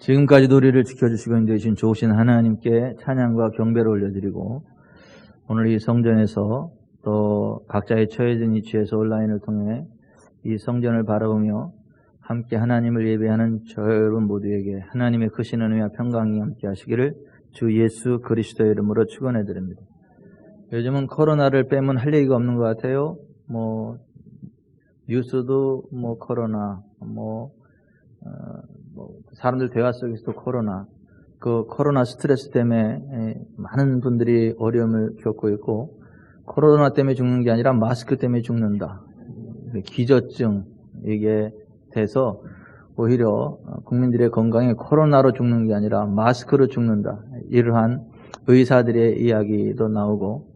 지금까지도 우리를 지켜주시고 인도해주신 좋으신 하나님께 찬양과 경배를 올려드리고, 오늘 이 성전에서 또 각자의 처해진 위치에서 온라인을 통해 이 성전을 바라보며 함께 하나님을 예배하는 저 여러분 모두에게 하나님의 크신 은혜와 평강이 함께 하시기를 주 예수 그리스도의 이름으로 축원해드립니다. 요즘은 코로나를 빼면 할 얘기가 없는 것 같아요. 뉴스도 코로나, 사람들 대화 속에서도 코로나, 그 코로나 스트레스 때문에 많은 분들이 어려움을 겪고 있고, 코로나 때문에 죽는 게 아니라 마스크 때문에 죽는다. 기저증, 이게 돼서 오히려 국민들의 건강에 코로나로 죽는 게 아니라 마스크로 죽는다. 이러한 의사들의 이야기도 나오고,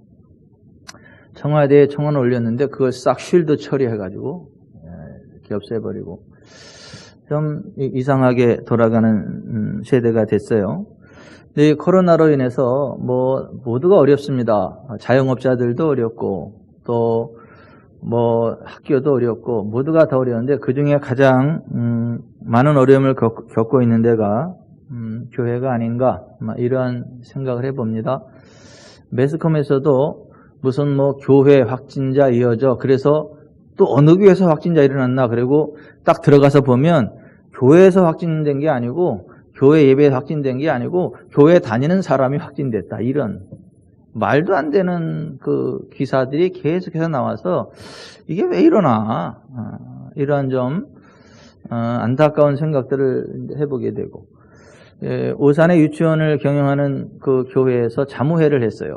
청와대에 청원을 올렸는데 그걸 싹 쉴드 처리해가지고 이렇게 없애버리고 좀 이상하게 돌아가는 세대가 됐어요. 근데 코로나로 인해서 모두가 어렵습니다. 자영업자들도 어렵고 또 학교도 어렵고 모두가 다 어려운데 그 중에 가장 많은 어려움을 겪고 있는 데가 교회가 아닌가, 이러한 생각을 해봅니다. 매스컴에서도 무슨 교회 확진자 이어져, 그래서 또 어느 교회에서 확진자 일어났나, 그리고 딱 들어가서 보면 교회에서 확진된 게 아니고 교회 예배에서 확진된 게 아니고 교회 다니는 사람이 확진됐다, 이런 말도 안 되는 그 기사들이 계속해서 나와서 이게 왜 이러나, 이러한 좀 안타까운 생각들을 해보게 되고, 오산의 유치원을 경영하는 그 교회에서 자무회를 했어요.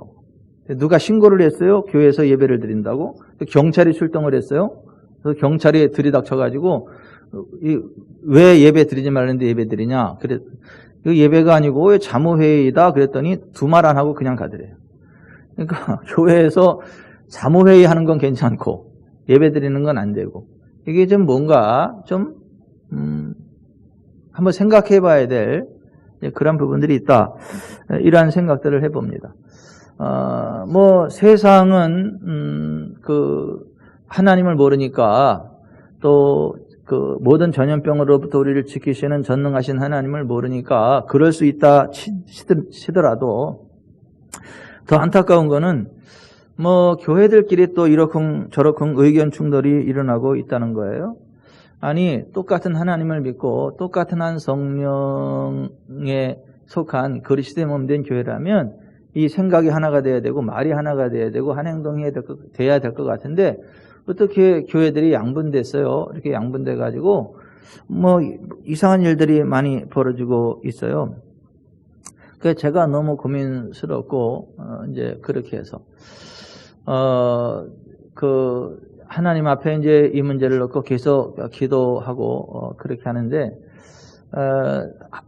누가 신고를 했어요? 교회에서 예배를 드린다고? 경찰이 출동을 했어요. 그래서 경찰이 들이닥쳐가지고 왜 예배 드리지 말는데 예배 드리냐? 그래, 그 예배가 아니고 왜 자무회의다? 그랬더니 두 말 안 하고 그냥 가더래요. 그러니까 교회에서 자무회의 하는 건 괜찮고 예배 드리는 건 안 되고, 이게 좀 뭔가 좀 한번 생각해 봐야 될 그런 부분들이 있다, 이러한 생각들을 해봅니다. 세상은 하나님을 모르니까, 또 그 모든 전염병으로부터 우리를 지키시는 전능하신 하나님을 모르니까 그럴 수 있다 치더라도, 더 안타까운 거는 교회들끼리 또 이러쿵 저러쿵 의견 충돌이 일어나고 있다는 거예요. 아니, 똑같은 하나님을 믿고 똑같은 한 성령에 속한 그리스도의 몸 된 교회라면 이 생각이 하나가 돼야 되고 말이 하나가 돼야 되고 한 행동이 돼야 될 것 같은데, 어떻게 교회들이 양분됐어요? 이렇게 양분돼 가지고 이상한 일들이 많이 벌어지고 있어요. 그래서 제가 너무 고민스럽고, 이제 그렇게 해서 하나님 앞에 이제 이 문제를 놓고 계속 기도하고 그렇게 하는데,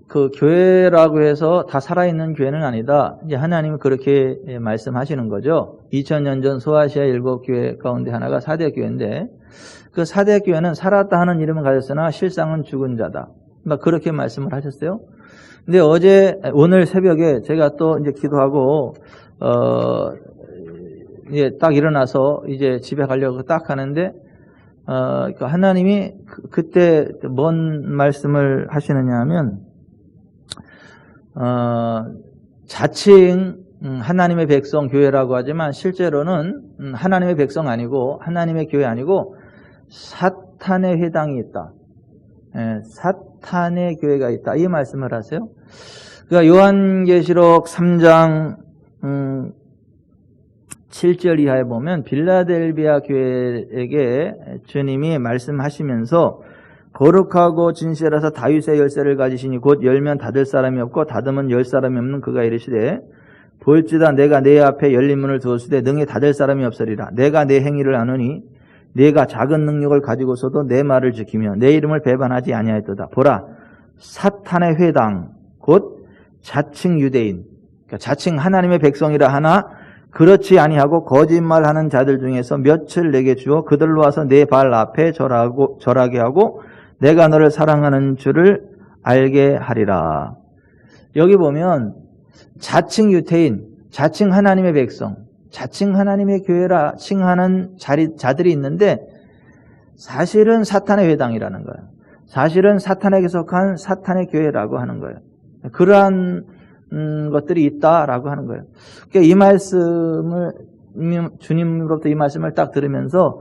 그 교회라고 해서 다 살아있는 교회는 아니다. 이제 하나님은 그렇게 말씀하시는 거죠. 2000년 전 소아시아 7교회 가운데 하나가 사대교회인데, 그 사대교회는 살았다 하는 이름을 가졌으나 실상은 죽은 자다, 그렇게 말씀을 하셨어요. 근데 오늘 새벽에 제가 또 이제 기도하고 이제 딱 일어나서 이제 집에 가려고 딱 하는데, 하나님이 그때 뭔 말씀을 하시느냐 하면, 자칭 하나님의 백성 교회라고 하지만 실제로는 하나님의 백성 아니고 하나님의 교회 아니고 사탄의 회당이 있다. 사탄의 교회가 있다, 이 말씀을 하세요. 그러니까 요한계시록 3장 7절 이하에 보면 빌라델비아 교회에게 주님이 말씀하시면서, 거룩하고 진실하사 다윗의 열쇠를 가지시니 곧 열면 닫을 사람이 없고 닫으면 열 사람이 없는 그가 이르시되, 볼지다 내가 내 앞에 열린 문을 두었으되 능히 닫을 사람이 없으리라. 내가 내 행위를 아노니 내가 작은 능력을 가지고서도 내 말을 지키며 내 이름을 배반하지 아니하였도다. 보라, 사탄의 회당 곧 자칭 유대인, 그러니까 자칭 하나님의 백성이라 하나 그렇지 아니하고 거짓말하는 자들 중에서 몇을 내게 주어 그들로 와서 내 발 앞에 절하게 하고 내가 너를 사랑하는 줄을 알게 하리라. 여기 보면 자칭 유대인, 자칭 하나님의 백성, 자칭 하나님의 교회라 칭하는 자들이 있는데 사실은 사탄의 회당이라는 거예요. 사실은 사탄에게 속한 사탄의 교회라고 하는 거예요. 그러한 것들이 있다라고 하는 거예요. 그러니까 이 말씀을 주님으로부터 이 말씀을 딱 들으면서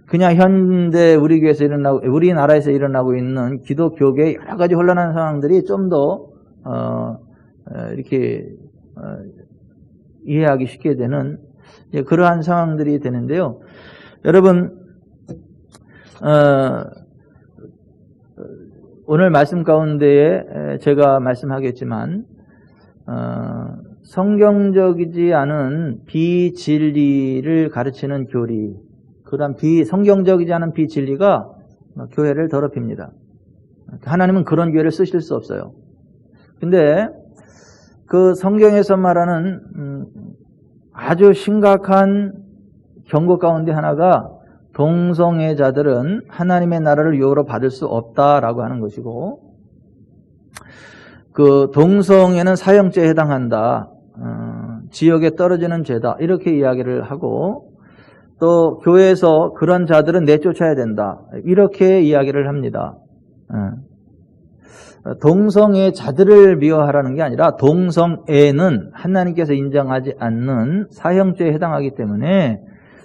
그냥 현대 우리 교회에서 일어나고 우리나라에서 일어나고 있는 기독교계의 여러 가지 혼란한 상황들이 좀 더 이렇게 이해하기 쉽게 되는 그러한 상황들이 되는데요. 여러분 오늘 말씀 가운데에 제가 말씀하겠지만 성경적이지 않은 비진리를 가르치는 교리, 그런 성경적이지 않은 비진리가 교회를 더럽힙니다. 하나님은 그런 교회를 쓰실 수 없어요. 근데 그 성경에서 말하는 아주 심각한 경고 가운데 하나가 동성애자들은 하나님의 나라를 유업으로 받을 수 없다라고 하는 것이고, 그 동성애는 사형죄에 해당한다, 지옥에 떨어지는 죄다, 이렇게 이야기를 하고, 또 교회에서 그런 자들은 내쫓아야 된다, 이렇게 이야기를 합니다. 동성애자들을 미워하라는 게 아니라 동성애는 하나님께서 인정하지 않는 사형죄에 해당하기 때문에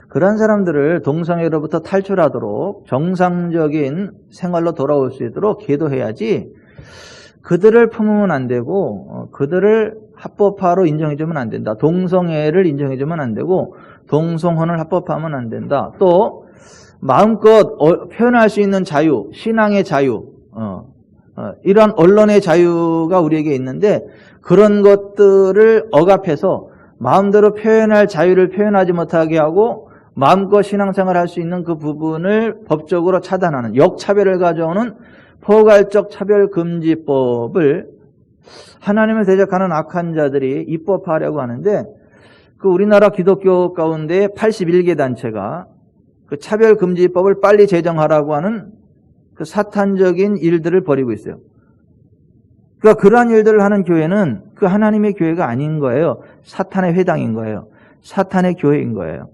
그런 사람들을 동성애로부터 탈출하도록 정상적인 생활로 돌아올 수 있도록 기도해야지, 그들을 품으면 안 되고 그들을 합법화로 인정해주면 안 된다. 동성애를 인정해주면 안 되고 동성혼을 합법화하면 안 된다. 또 마음껏 표현할 수 있는 자유, 신앙의 자유, 이런 언론의 자유가 우리에게 있는데 그런 것들을 억압해서 마음대로 표현할 자유를 표현하지 못하게 하고 마음껏 신앙생활을 할 수 있는 그 부분을 법적으로 차단하는 역차별을 가져오는 포괄적 차별금지법을 하나님을 대적하는 악한 자들이 입법하려고 하는데, 그 우리나라 기독교 가운데 81개 단체가 그 차별금지법을 빨리 제정하라고 하는 그 사탄적인 일들을 벌이고 있어요. 그러니까 그러한 일들을 하는 교회는 그 하나님의 교회가 아닌 거예요. 사탄의 회당인 거예요. 사탄의 교회인 거예요.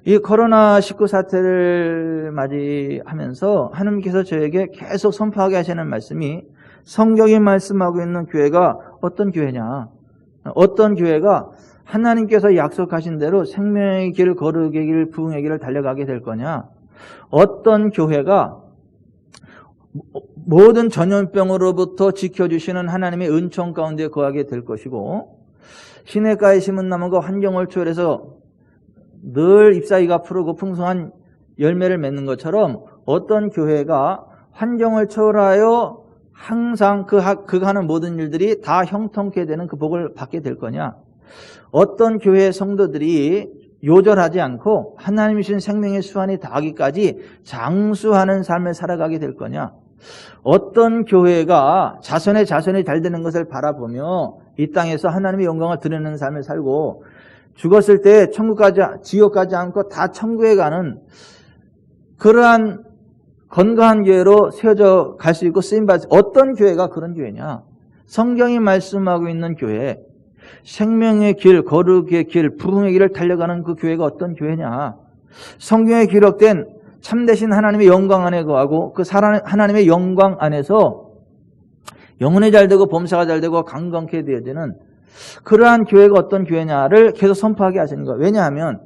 이 코로나19 사태를 맞이하면서 하나님께서 저에게 계속 선포하게 하시는 말씀이, 성경이 말씀하고 있는 교회가 어떤 교회냐, 어떤 교회가 하나님께서 약속하신 대로 생명의 길, 거룩의 길, 부흥의 길을 달려가게 될 거냐, 어떤 교회가 모든 전염병으로부터 지켜주시는 하나님의 은총 가운데 거하게 될 것이고, 시냇가에 심은 나무가 환경을 초월해서 늘 잎사귀가 푸르고 풍성한 열매를 맺는 것처럼 어떤 교회가 환경을 초월하여 항상 그가 하는 모든 일들이 다 형통케 되는 그 복을 받게 될 거냐, 어떤 교회의 성도들이 요절하지 않고 하나님이신 생명의 수완이 다하기까지 장수하는 삶을 살아가게 될 거냐, 어떤 교회가 자손의 자손이 잘 되는 것을 바라보며 이 땅에서 하나님의 영광을 드리는 삶을 살고 죽었을 때 천국까지, 지옥 가지 않고 다 천국에 가는 그러한 건강한 교회로 세워져 갈 수 있고 쓰임받을, 어떤 교회가 그런 교회냐, 성경이 말씀하고 있는 교회, 생명의 길, 거룩의 길, 부흥의 길을 달려가는 그 교회가 어떤 교회냐, 성경에 기록된 참되신 하나님의 영광 안에 거하고 그 하나님의 영광 안에서 영혼이 잘되고 범사가 잘되고 강건케 되어지는 그러한 교회가 어떤 교회냐를 계속 선포하게 하시는 거예요. 왜냐하면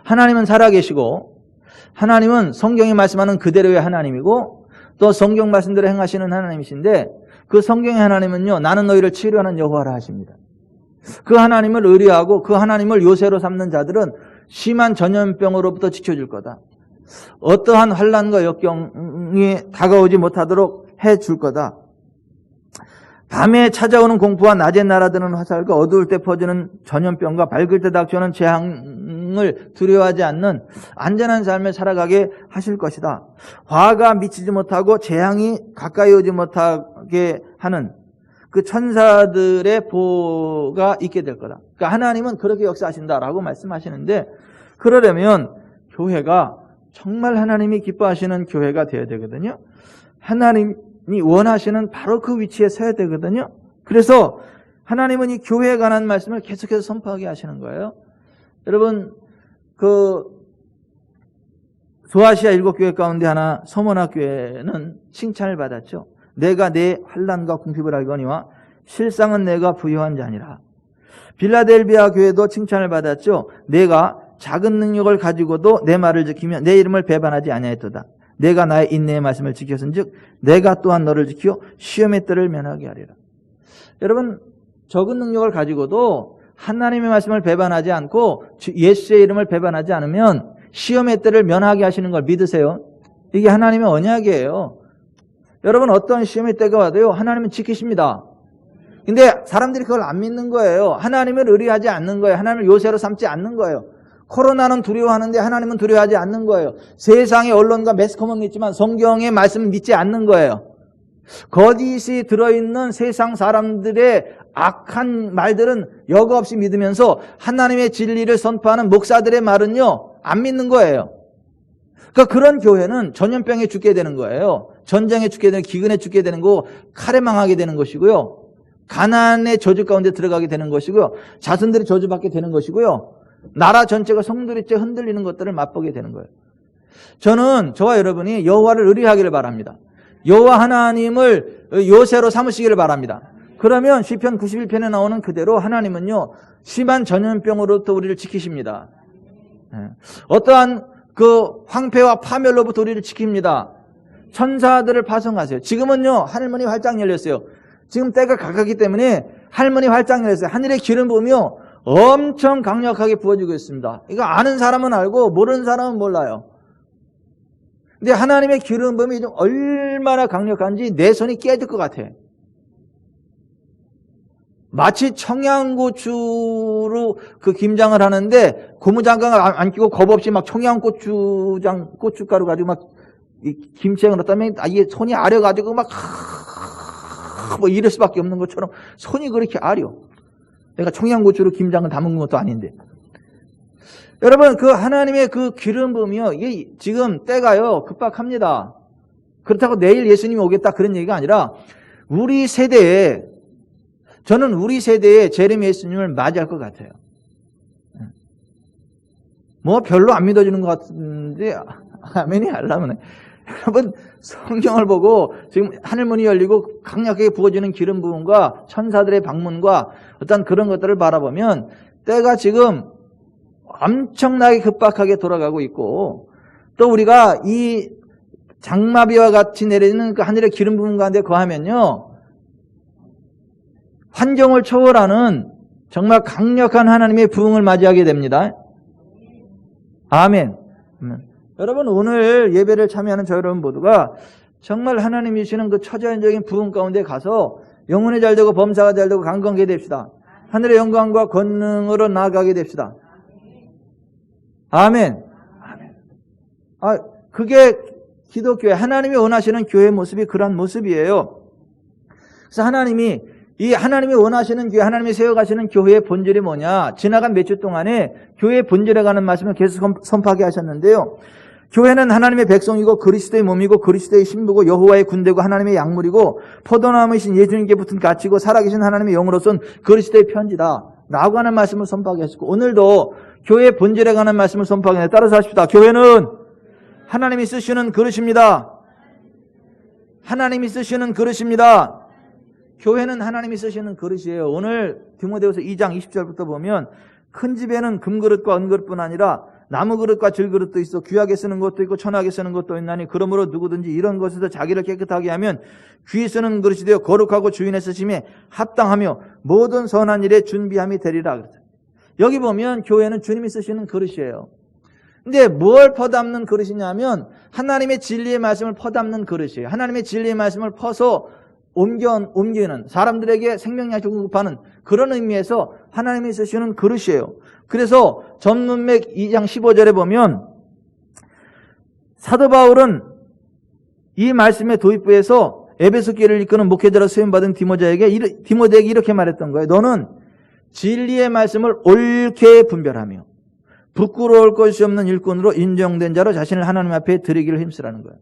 하나님은 살아계시고 하나님은 성경이 말씀하는 그대로의 하나님이고 또 성경 말씀대로 행하시는 하나님이신데, 그 성경의 하나님은요, 나는 너희를 치료하는 여호와라 하십니다. 그 하나님을 의뢰하고 그 하나님을 요새로 삼는 자들은 심한 전염병으로부터 지켜줄 거다, 어떠한 환난과 역경이 다가오지 못하도록 해줄 거다, 밤에 찾아오는 공포와 낮에 날아드는 화살과 어두울 때 퍼지는 전염병과 밝을 때 닥쳐오는 재앙을 두려워하지 않는 안전한 삶을 살아가게 하실 것이다. 화가 미치지 못하고 재앙이 가까이 오지 못하게 하는 그 천사들의 보호가 있게 될 거다. 그러니까 하나님은 그렇게 역사하신다라고 말씀하시는데, 그러려면 교회가 정말 하나님이 기뻐하시는 교회가 되어야 되거든요. 하나님이 원하시는 바로 그 위치에 서야 되거든요. 그래서 하나님은 이 교회에 관한 말씀을 계속해서 선포하게 하시는 거예요. 여러분, 소아시아 7교회 가운데 하나 서머나 교회는 칭찬을 받았죠. 내가 내 환난과 궁핍을 알거니와 실상은 내가 부유한 자니라. 빌라델비아 교회도 칭찬을 받았죠. 내가 작은 능력을 가지고도 내 말을 지키며 내 이름을 배반하지 아니하였도다. 내가 나의 인내의 말씀을 지켰은즉 내가 또한 너를 지키어 시험의 때를 면하게 하리라. 여러분, 적은 능력을 가지고도 하나님의 말씀을 배반하지 않고 예수의 이름을 배반하지 않으면 시험의 때를 면하게 하시는 걸 믿으세요? 이게 하나님의 언약이에요. 여러분, 어떤 시험의 때가 와도요, 하나님은 지키십니다. 근데 사람들이 그걸 안 믿는 거예요. 하나님을 의뢰하지 않는 거예요. 하나님을 요새로 삼지 않는 거예요. 코로나는 두려워하는데 하나님은 두려워하지 않는 거예요. 세상의 언론과 매스컴은 믿지만 성경의 말씀은 믿지 않는 거예요. 거짓이 들어있는 세상 사람들의 악한 말들은 여과 없이 믿으면서 하나님의 진리를 선포하는 목사들의 말은요, 안 믿는 거예요. 그러니까 그런 교회는 전염병에 죽게 되는 거예요. 전쟁에 죽게 되는, 기근에 죽게 되는 거, 칼에 망하게 되는 것이고요. 가난의 저주 가운데 들어가게 되는 것이고요. 자손들이 저주받게 되는 것이고요. 나라 전체가 성도리째 흔들리는 것들을 맛보게 되는 거예요. 저는 저와 여러분이 여호와를 의뢰하기를 바랍니다. 여호와 하나님을 요새로 삼으시기를 바랍니다. 그러면 시편 91편에 나오는 그대로 하나님은요, 심한 전염병으로부터 우리를 지키십니다. 어떠한 그 황폐와 파멸로부터 우리를 지킵니다. 천사들을 파송하세요. 지금은요, 하늘문이 활짝 열렸어요. 지금 때가 가깝기 때문에 하늘문이 활짝 열렸어요. 하늘의 기름 부으며 엄청 강력하게 부어지고 있습니다. 이거 아는 사람은 알고 모르는 사람은 몰라요. 근데 하나님의 기름 부음이 좀 얼마나 강력한지 내 손이 깨질 것 같아. 마치 청양고추로 그 김장을 하는데 고무장갑을 안 끼고 겁 없이 막 고춧가루 가지고 막 김치장을 넣었다면 이게 손이 아려가지고 막 뭐 이럴 수밖에 없는 것처럼 손이 그렇게 아려. 내가 청양고추로 김장을 담은 것도 아닌데. 여러분, 그 하나님의 그 기름 부음이요, 이게 지금 때가요 급박합니다. 그렇다고 내일 예수님이 오겠다 그런 얘기가 아니라 우리 세대에, 저는 우리 세대에 재림 예수님을 맞이할 것 같아요. 뭐 별로 안 믿어지는 것 같은데 아멘이 하려면 여러분, 성경을 보고 지금 하늘문이 열리고 강력하게 부어지는 기름 부음과 천사들의 방문과 어떤 그런 것들을 바라보면 때가 지금 엄청나게 급박하게 돌아가고 있고, 또 우리가 이 장마비와 같이 내리는 그 하늘의 기름 부음 가운데 거하면요, 환경을 초월하는 정말 강력한 하나님의 부흥을 맞이하게 됩니다. 아멘. 여러분, 오늘 예배를 참여하는 저 여러분 모두가 정말 하나님이 주시는 그 초자연적인 부흥 가운데 가서 영혼이 잘되고 범사가 잘되고 강건하게 됩시다. 하늘의 영광과 권능으로 나아가게 됩시다. 아멘. 그게 기독교회, 하나님이 원하시는 교회의 모습이 그런 모습이에요. 그래서 하나님이 원하시는 교회, 하나님이 세워가시는 교회의 본질이 뭐냐? 지나간 몇 주 동안에 교회의 본질에 관한 말씀을 계속 선포하게 하셨는데요. 교회는 하나님의 백성이고 그리스도의 몸이고 그리스도의 신부고 여호와의 군대고 하나님의 약물이고 포도나무이신 예수님께 붙은 가치고 살아계신 하나님의 영으로서는 그리스도의 편지다 라고 하는 말씀을 선포하게 하시고, 오늘도 교회의 본질에 관한 말씀을 선포하게 해요. 따라서 하십시다. 교회는 하나님이 쓰시는 그릇입니다. 하나님이 쓰시는 그릇입니다. 교회는 하나님이 쓰시는 그릇이에요. 오늘 디모데후서 2장 20절부터 보면 큰 집에는 금그릇과 은그릇뿐 아니라 나무그릇과 질그릇도 있어 귀하게 쓰는 것도 있고 천하게 쓰는 것도 있나니 그러므로 누구든지 이런 것에서 자기를 깨끗하게 하면 귀히 쓰는 그릇이 되어 거룩하고 주인의 쓰심에 합당하며 모든 선한 일에 준비함이 되리라. 여기 보면 교회는 주님이 쓰시는 그릇이에요. 근데 뭘 퍼담는 그릇이냐면 하나님의 진리의 말씀을 퍼담는 그릇이에요. 하나님의 진리의 말씀을 퍼서 옮기는, 사람들에게 생명약을 공급하는 그런 의미에서 하나님이 쓰시는 그릇이에요. 그래서 전문맥 2장 15절에 보면 사도 바울은 이 말씀의 도입부에서 에베소 교회를 이끄는 목회자로 세움받은 디모데에게 이렇게 말했던 거예요. 너는 진리의 말씀을 옳게 분별하며 부끄러울 것이 없는 일꾼으로 인정된 자로 자신을 하나님 앞에 드리기를 힘쓰라는 거예요.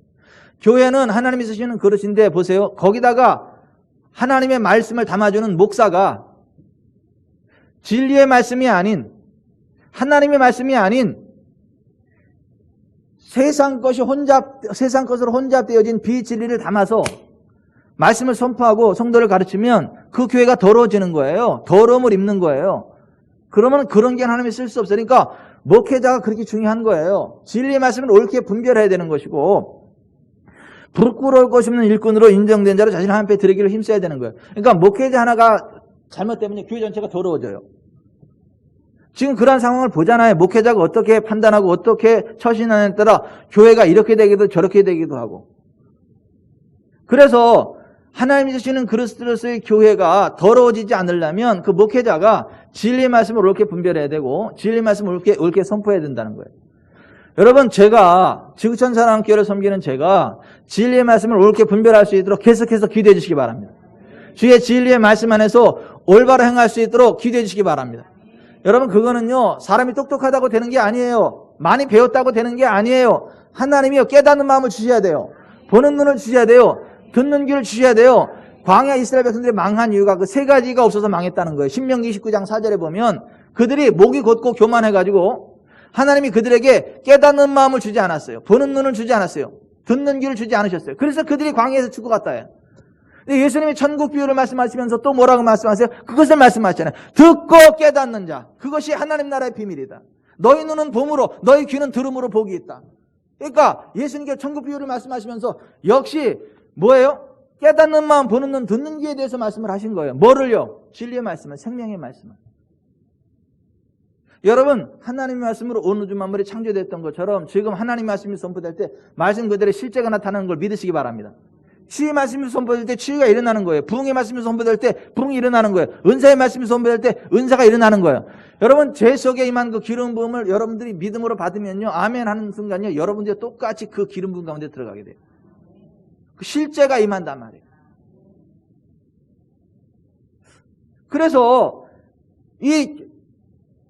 교회는 하나님이 쓰시는 그릇인데 보세요. 거기다가 하나님의 말씀을 담아주는 목사가 진리의 말씀이 아닌, 하나님의 말씀이 아닌 세상 것으로 혼잡되어진 비진리를 담아서 말씀을 선포하고 성도를 가르치면 그 교회가 더러워지는 거예요. 더러움을 입는 거예요. 그러면 그런 게 하나님이 쓸 수 없으니까 목회자가 그렇게 중요한 거예요. 진리의 말씀을 옳게 분별해야 되는 것이고, 부끄러울 것이 없는 일꾼으로 인정된 자로 자신을 하나님 앞에 드리기를 힘써야 되는 거예요. 그러니까 목회자 하나가 잘못되면 교회 전체가 더러워져요. 지금 그런 상황을 보잖아요. 목회자가 어떻게 판단하고 어떻게 처신하느냐에 따라 교회가 이렇게 되기도 저렇게 되기도 하고. 그래서 하나님이 주시는 그리스도로서의 교회가 더러워지지 않으려면 그 목회자가 진리의 말씀을 옳게 분별해야 되고 진리의 말씀을 옳게 선포해야 된다는 거예요. 여러분, 제가 지구촌 사랑교회를 섬기는 제가 진리의 말씀을 옳게 분별할 수 있도록 계속해서 기도해 주시기 바랍니다. 주의 진리의 말씀 안에서 올바로 행할 수 있도록 기도해 주시기 바랍니다. 여러분, 그거는요, 사람이 똑똑하다고 되는 게 아니에요. 많이 배웠다고 되는 게 아니에요. 하나님이요, 깨닫는 마음을 주셔야 돼요. 보는 눈을 주셔야 돼요. 듣는 귀를 주셔야 돼요. 광야 이스라엘 백성들이 망한 이유가 그 세 가지가 없어서 망했다는 거예요. 신명기 19장 4절에 보면 그들이 목이 곧고 교만해가지고 하나님이 그들에게 깨닫는 마음을 주지 않았어요. 보는 눈을 주지 않았어요. 듣는 귀를 주지 않으셨어요. 그래서 그들이 광야에서 죽어갔다 해요. 예수님이 천국 비유를 말씀하시면서 또 뭐라고 말씀하세요? 그것을 말씀하시잖아요. 듣고 깨닫는 자, 그것이 하나님 나라의 비밀이다. 너희 눈은 봄으로 너희 귀는 들음으로 복이 있다. 그러니까 예수님께 천국 비유를 말씀하시면서 역시 뭐예요? 깨닫는 마음, 보는 눈, 듣는 귀에 대해서 말씀을 하신 거예요. 뭐를요? 진리의 말씀을, 생명의 말씀을. 여러분, 하나님의 말씀으로 온 우주 만물이 창조됐던 것처럼 지금 하나님의 말씀이 선포될 때 말씀 그대로 실제가 나타나는 걸 믿으시기 바랍니다. 치유의 말씀이 선포될 때 치유가 일어나는 거예요. 부흥의 말씀이 선포될 때 부흥이 일어나는 거예요. 은사의 말씀이 선포될 때 은사가 일어나는 거예요. 여러분, 제 속에 임한 그 기름 부음을 여러분들이 믿음으로 받으면요, 아멘 하는 순간요, 여러분들이 똑같이 그 기름 부음 가운데 들어가게 돼요. 그 실제가 임한단 말이에요. 그래서 이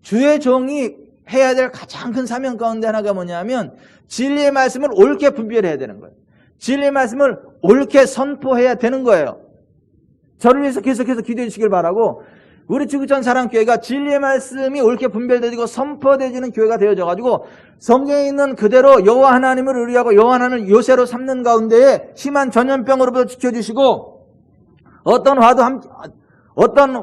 주의 종이 해야 될 가장 큰 사명 가운데 하나가 뭐냐면 진리의 말씀을 옳게 분별해야 되는 거예요. 진리의 말씀을 옳게 선포해야 되는 거예요. 저를 위해서 계속해서 기도해 주시길 바라고, 우리 지구촌 사랑교회가 진리의 말씀이 옳게 분별되고 선포되지는 교회가 되어져가지고 성경에 있는 그대로 여호와 하나님을 의뢰하고 여호와 하나님을 요새로 삼는 가운데에 심한 전염병으로부터 지켜주시고 어떤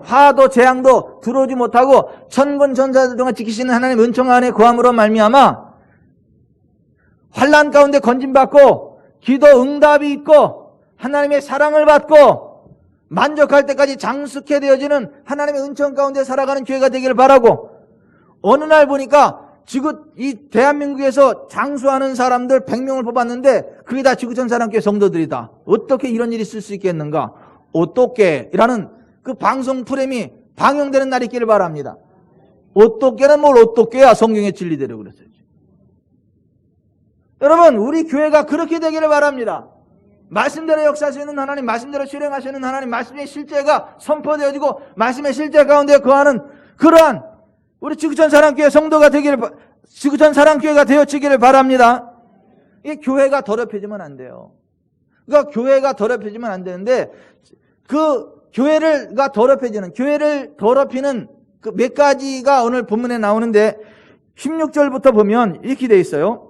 화도 재앙도 들어오지 못하고 천군 천사들 동안 지키시는 하나님 은총 안에 거함으로 말미암아 환난 가운데 건진받고 기도 응답이 있고 하나님의 사랑을 받고 만족할 때까지 장숙해 되어지는 하나님의 은총 가운데 살아가는 교회가 되기를 바라고, 어느 날 보니까 이 대한민국에서 장수하는 사람들 100명을 뽑았는데 그게 다 지구촌 사랑교회 성도들이다. 어떻게 이런 일이 있을 수 있겠는가? 어떻게? 라는 그 방송 프레임이 방영되는 날이 있기를 바랍니다. 어떻게는 뭘 어떻게야, 성경의 진리대로 그랬어요. 여러분, 우리 교회가 그렇게 되기를 바랍니다. 말씀대로 역사하시는 하나님, 말씀대로 실행하시는 하나님, 말씀의 실제가 선포되어지고 말씀의 실제 가운데 거하는 그러한 우리 지구촌 사랑교회 성도가 지구촌 사랑교회가 되어지기를 바랍니다. 이 교회가 더럽혀지면 안 돼요. 그러니까 교회가 더럽혀지면 안 되는데 그 교회를 더럽히는 그 몇 가지가 오늘 본문에 나오는데 16절부터 보면 이렇게 되어 있어요.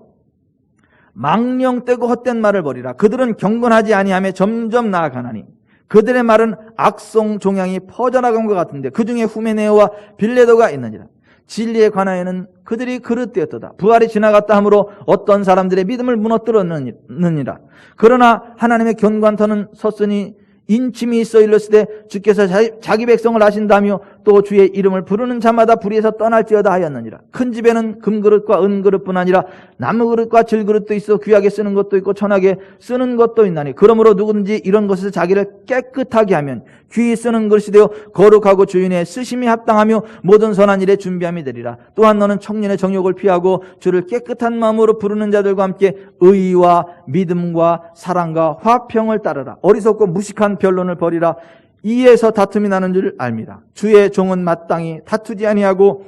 망령되고 헛된 말을 버리라. 그들은 경건하지 아니하며 점점 나아가나니 그들의 말은 악송 종양이 퍼져나간 것 같은데 그 중에 후메네오와 빌레도가 있느니라. 진리에 관하여는 그들이 그릇되었도다. 부활이 지나갔다 하므로 어떤 사람들의 믿음을 무너뜨렸느니라. 그러나 하나님의 견관터는 섰으니 인침이 있어 일렀으되 주께서 자기 백성을 아신다며 또 주의 이름을 부르는 자마다 불의에서 떠날지어다 하였느니라. 큰 집에는 금그릇과 은그릇뿐 아니라 나무그릇과 질그릇도 있어 귀하게 쓰는 것도 있고 천하게 쓰는 것도 있나니 그러므로 누구든지 이런 것에서 자기를 깨끗하게 하면 귀히 쓰는 그릇이 되어 거룩하고 주인의 쓰심이 합당하며 모든 선한 일에 준비함이 되리라. 또한 너는 청년의 정욕을 피하고 주를 깨끗한 마음으로 부르는 자들과 함께 의와 믿음과 사랑과 화평을 따르라. 어리석고 무식한 변론을 버리라. 이에서 다툼이 나는 줄 알미라. 주의 종은 마땅히 다투지 아니하고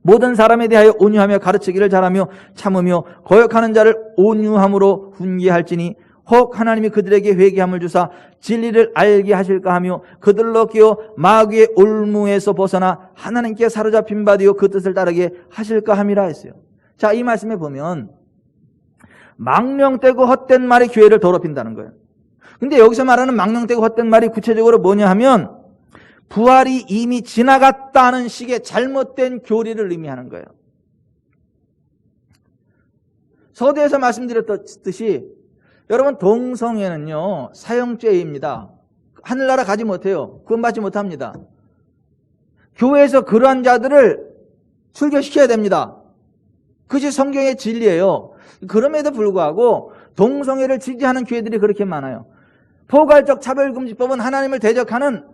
모든 사람에 대하여 온유하며 가르치기를 잘하며 참으며 거역하는 자를 온유함으로 훈계할지니 혹 하나님이 그들에게 회개함을 주사 진리를 알게 하실까 하며 그들로 끼어 마귀의 올무에서 벗어나 하나님께 사로잡힌 바 되어 그 뜻을 따르게 하실까 함이라 했어요. 자, 이 말씀에 보면 망령되고 헛된 말이 교회를 더럽힌다는 거예요. 근데 여기서 말하는 망령되고 헛된 말이 구체적으로 뭐냐 하면 부활이 이미 지나갔다는 식의 잘못된 교리를 의미하는 거예요. 서두에서 말씀드렸듯이 여러분, 동성애는요 사형죄입니다. 하늘나라 가지 못해요. 구원받지 못합니다. 교회에서 그러한 자들을 출교시켜야 됩니다. 그것이 성경의 진리예요. 그럼에도 불구하고 동성애를 지지하는 교회들이 그렇게 많아요. 포괄적 차별금지법은 하나님을 대적하는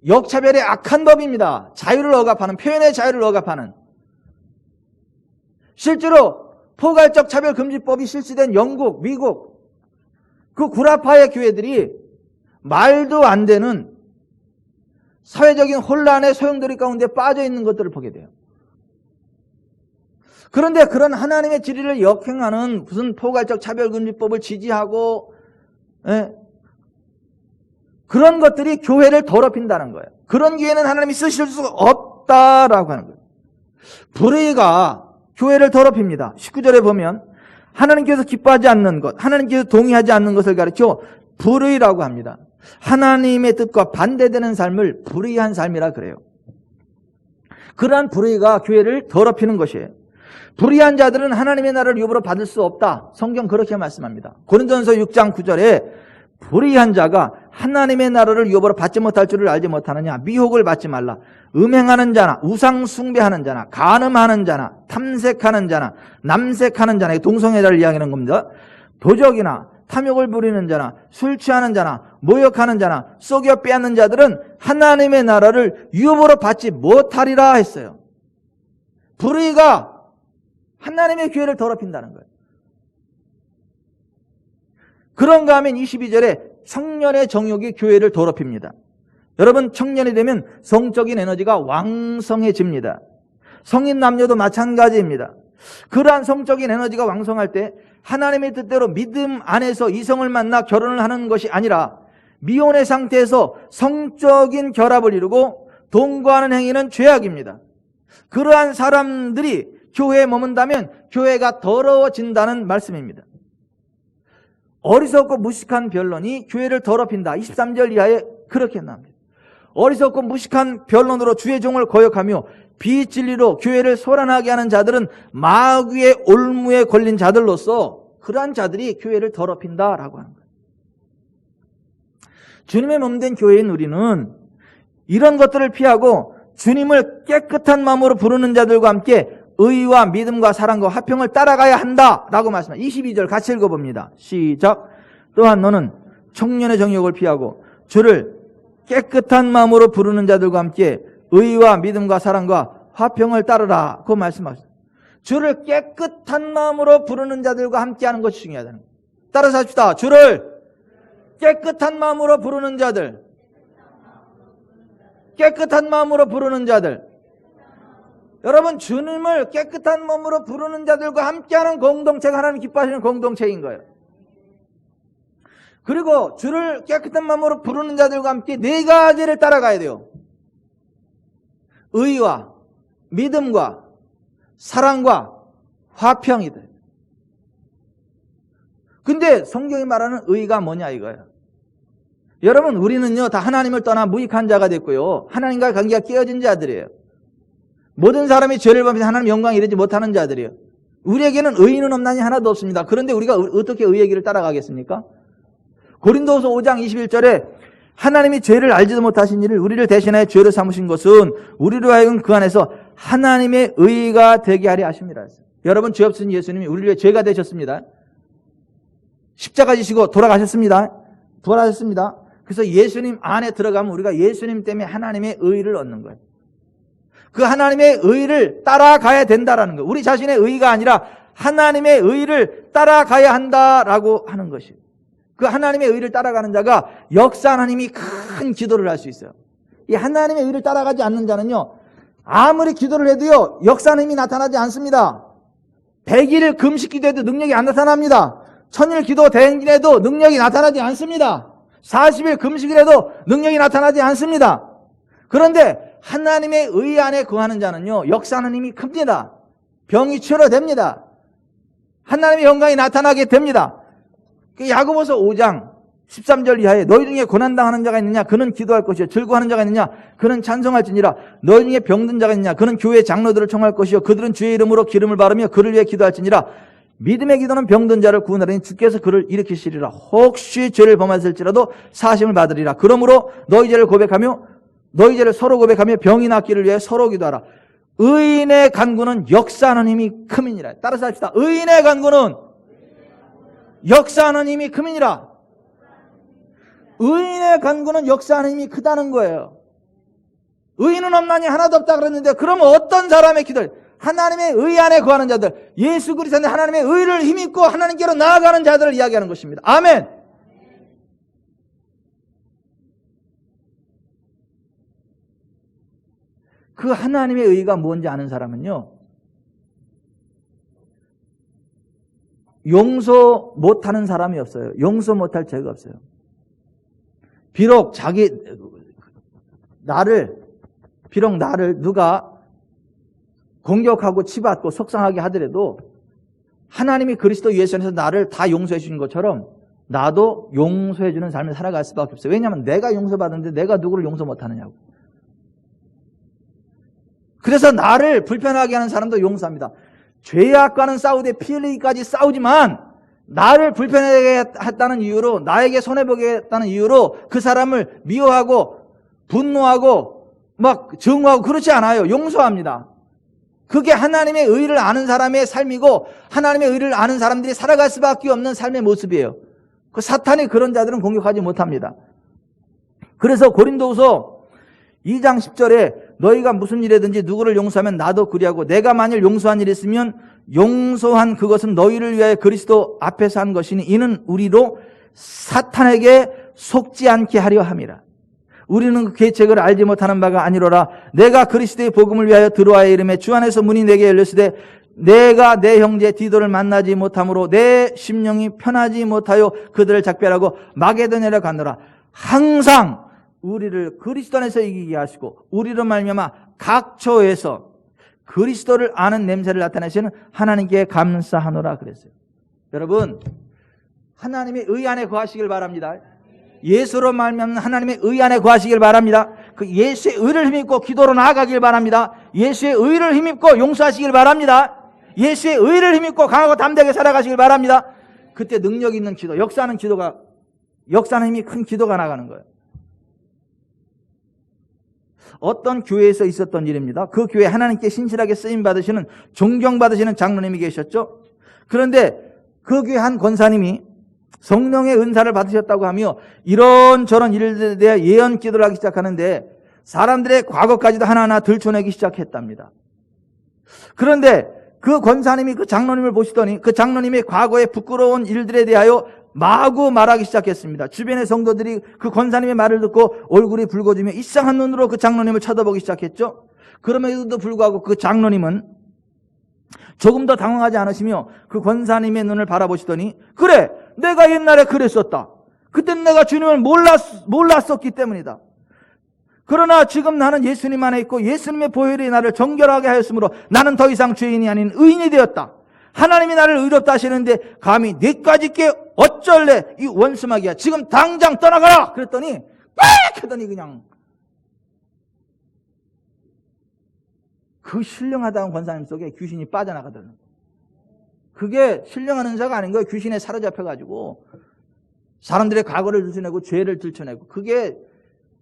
역차별의 악한 법입니다. 자유를 억압하는, 표현의 자유를 억압하는. 실제로 포괄적 차별금지법이 실시된 영국, 미국 그 구라파의 교회들이 말도 안 되는 사회적인 혼란의 소용돌이 가운데 빠져 있는 것들을 보게 돼요. 그런데 그런 하나님의 진리를 역행하는 무슨 포괄적 차별금지법을 지지하고 그런 것들이 교회를 더럽힌다는 거예요. 그런 교회는 하나님이 쓰실 수 없다라고 하는 거예요. 불의가 교회를 더럽힙니다. 19절에 보면 하나님께서 기뻐하지 않는 것, 하나님께서 동의하지 않는 것을 가르쳐 불의라고 합니다. 하나님의 뜻과 반대되는 삶을 불의한 삶이라 그래요. 그러한 불의가 교회를 더럽히는 것이에요. 불의한 자들은 하나님의 나라를 유업으로 받을 수 없다. 성경 그렇게 말씀합니다. 고린도전서 6장 9절에 불의한 자가 하나님의 나라를 유업으로 받지 못할 줄을 알지 못하느냐. 미혹을 받지 말라. 음행하는 자나 우상 숭배하는 자나 간음하는 자나 탐색하는 자나 남색하는 자나, 동성애자를 이야기하는 겁니다. 도적이나 탐욕을 부리는 자나 술 취하는 자나 모욕하는 자나 쏘겨 빼앗는 자들은 하나님의 나라를 유업으로 받지 못하리라 했어요. 불의가 하나님의 교회를 더럽힌다는 거예요. 그런가 하면 22절에 청년의 정욕이 교회를 더럽힙니다. 여러분, 청년이 되면 성적인 에너지가 왕성해집니다. 성인 남녀도 마찬가지입니다. 그러한 성적인 에너지가 왕성할 때 하나님의 뜻대로 믿음 안에서 이성을 만나 결혼을 하는 것이 아니라 미혼의 상태에서 성적인 결합을 이루고 동거하는 행위는 죄악입니다. 그러한 사람들이 교회에 머문다면 교회가 더러워진다는 말씀입니다. 어리석고 무식한 변론이 교회를 더럽힌다. 23절 이하에 그렇게 나옵니다. 어리석고 무식한 변론으로 주의 종을 거역하며 비진리로 교회를 소란하게 하는 자들은 마귀의 올무에 걸린 자들로서 그러한 자들이 교회를 더럽힌다라고 하는 거예요. 주님의 몸된 교회인 우리는 이런 것들을 피하고 주님을 깨끗한 마음으로 부르는 자들과 함께 의와 믿음과 사랑과 화평을 따라가야 한다라고 말씀합니다. 22절 같이 읽어봅니다. 시작. 또한 너는 청년의 정욕을 피하고 주를 깨끗한 마음으로 부르는 자들과 함께 의와 믿음과 사랑과 화평을 따르라. 그 말씀하셨습니다. 주를 깨끗한 마음으로 부르는 자들과 함께하는 것이 중요하다는 거예요. 따라서 합시다. 주를 깨끗한 마음으로 부르는 자들, 깨끗한 마음으로 부르는 자들. 여러분, 주님을 깨끗한 마음으로 부르는 자들과 함께하는 공동체가 하나님 기뻐하시는 공동체인 거예요. 그리고 주를 깨끗한 마음으로 부르는 자들과 함께 네 가지를 따라가야 돼요. 의와 믿음과 사랑과 화평이다. 근데 성경이 말하는 의가 뭐냐 이거예요. 여러분, 우리는요 다 하나님을 떠나 무익한 자가 됐고요, 하나님과의 관계가 깨어진 자들이에요. 모든 사람이 죄를 범해서 하나님 영광에 이르지 못하는 자들이에요. 우리에게는 의인은 없나니 하나도 없습니다. 그런데 우리가 어떻게 의의 길을 따라가겠습니까? 고린도후서 5장 21절에 하나님이 죄를 알지도 못하신 이를 우리를 대신하여 죄를 삼으신 것은 우리로 하여금 그 안에서 하나님의 의가 되게 하려 하심이라 했어요. 여러분, 죄 없으신 예수님이 우리를 위해 죄가 되셨습니다. 십자가 지시고 돌아가셨습니다. 부활하셨습니다. 그래서 예수님 안에 들어가면 우리가 예수님 때문에 하나님의 의를 얻는 거예요. 그 하나님의 의를 따라가야 된다라는 거예요. 우리 자신의 의가 아니라 하나님의 의를 따라가야 한다라고 하는 것이에요. 그 하나님의 의를 따라가는 자가 역사하는 힘이 큰 기도를 할 수 있어요. 이 하나님의 의를 따라가지 않는 자는요, 아무리 기도를 해도요 역사하는 힘이 나타나지 않습니다. 100일 금식 기도해도 능력이 안 나타납니다. 1000일 기도 대행진해도 능력이 나타나지 않습니다. 40일 금식을 해도 능력이 나타나지 않습니다. 그런데 하나님의 의 안에 거하는 자는요 역사하는 힘이 큽니다. 병이 치료됩니다. 하나님의 영광이 나타나게 됩니다. 야고보서 5장 13절 이하에 너희 중에 고난당하는 자가 있느냐 그는 기도할 것이요 즐거워하는 자가 있느냐 그는 찬송할지니라. 너희 중에 병든 자가 있느냐 그는 교회 장로들을 청할 것이요 그들은 주의 이름으로 기름을 바르며 그를 위해 기도할지니라. 믿음의 기도는 병든 자를 구원하리니 주께서 그를 일으키시리라. 혹시 죄를 범하였을지라도 사심을 받으리라. 그러므로 너희 죄를 고백하며 너희 죄를 서로 고백하며 병이 낫기를 위해 서로 기도하라. 의인의 간구는 역사하는 힘이 큼이니라. 따라서 합시다. 의인의 간구는 역사하는 힘이 큼이니라. 의인의 간구는 역사하는 힘이 크다는 거예요. 의인은 없나니 하나도 없다 그랬는데 그러면 어떤 사람의 기도를 하나님의 의 안에 거하는 자들, 예수 그리스도 안에 하나님의 의를 힘입고 하나님께로 나아가는 자들을 이야기하는 것입니다. 아멘. 그 하나님의 의가 뭔지 아는 사람은요, 용서 못하는 사람이 없어요. 용서 못할 죄가 없어요. 비록 나를 누가 공격하고 치받고 속상하게 하더라도 하나님이 그리스도 예수 안에서 나를 다 용서해 주는 것처럼 나도 용서해 주는 삶을 살아갈 수밖에 없어요. 왜냐하면 내가 용서받았는데 내가 누구를 용서 못하느냐고. 그래서 나를 불편하게 하는 사람도 용서합니다. 죄악과는 싸우되 피 흘리기까지 싸우지만 나를 불편하게 했다는 이유로, 나에게 손해보게 했다는 이유로 그 사람을 미워하고 분노하고 막 증오하고 그렇지 않아요. 용서합니다. 그게 하나님의 의를 아는 사람의 삶이고 하나님의 의를 아는 사람들이 살아갈 수밖에 없는 삶의 모습이에요. 그 사탄이 그런 자들은 공격하지 못합니다. 그래서 고린도후서 2장 10절에 너희가 무슨 일이든지 누구를 용서하면 나도 그리하고 내가 만일 용서한 일이 있으면 용서한 그것은 너희를 위하여 그리스도 앞에서 한 것이니 이는 우리로 사탄에게 속지 않게 하려 함이라. 우리는 그 계책을 알지 못하는 바가 아니로라. 내가 그리스도의 복음을 위하여 들어와야 이름에 주 안에서 문이 내게 열렸으되 내가 내 형제 디도를 만나지 못함으로 내 심령이 편하지 못하여 그들을 작별하고 마게도냐로 가노라. 항상 우리를 그리스도 안에서 이기게 하시고 우리로 말미암아 각처에서 그리스도를 아는 냄새를 나타내시는 하나님께 감사하노라 그랬어요. 여러분, 하나님의 의 안에 거하시길 바랍니다. 예수로 말미암는 하나님의 의 안에 거하시길 바랍니다. 그 예수의 의를 힘입고 기도로 나아가길 바랍니다. 예수의 의를 힘입고 용서하시길 바랍니다. 예수의 의를 힘입고 강하고 담대하게 살아가시길 바랍니다. 그때 능력 있는 기도, 역사하는 힘이 큰 기도가 나가는 거예요. 어떤 교회에서 있었던 일입니다. 그 교회에 하나님께 신실하게 쓰임받으시는, 존경받으시는 장로님이 계셨죠. 그런데 그 교회 한 권사님이 성령의 은사를 받으셨다고 하며 이런저런 일들에 대해 예언 기도를 하기 시작하는데 사람들의 과거까지도 하나하나 들춰내기 시작했답니다. 그런데 그 권사님이 그 장로님을 보시더니 그 장로님의 과거의 부끄러운 일들에 대하여 마구 말하기 시작했습니다. 주변의 성도들이 그 권사님의 말을 듣고 얼굴이 붉어지며 이상한 눈으로 그 장로님을 쳐다보기 시작했죠. 그럼에도 불구하고 그 장로님은 조금 더 당황하지 않으시며 그 권사님의 눈을 바라보시더니 그래, 내가 옛날에 그랬었다. 그땐 내가 주님을 몰랐었기 때문이다. 그러나 지금 나는 예수님 안에 있고 예수님의 보혈이 나를 정결하게 하였으므로 나는 더 이상 죄인이 아닌 의인이 되었다. 하나님이 나를 의롭다 하시는데 감히 내까지 게 어쩔래 이 원수마귀야. 지금 당장 떠나가라. 그랬더니 빽 하더니 그냥 그 신령하다는 권사님 속에 귀신이 빠져나가더라고요. 그게 신령한 은사가 아닌 거예요. 귀신에 사로잡혀가지고 사람들의 과거를 들춰내고 죄를 들춰내고 그게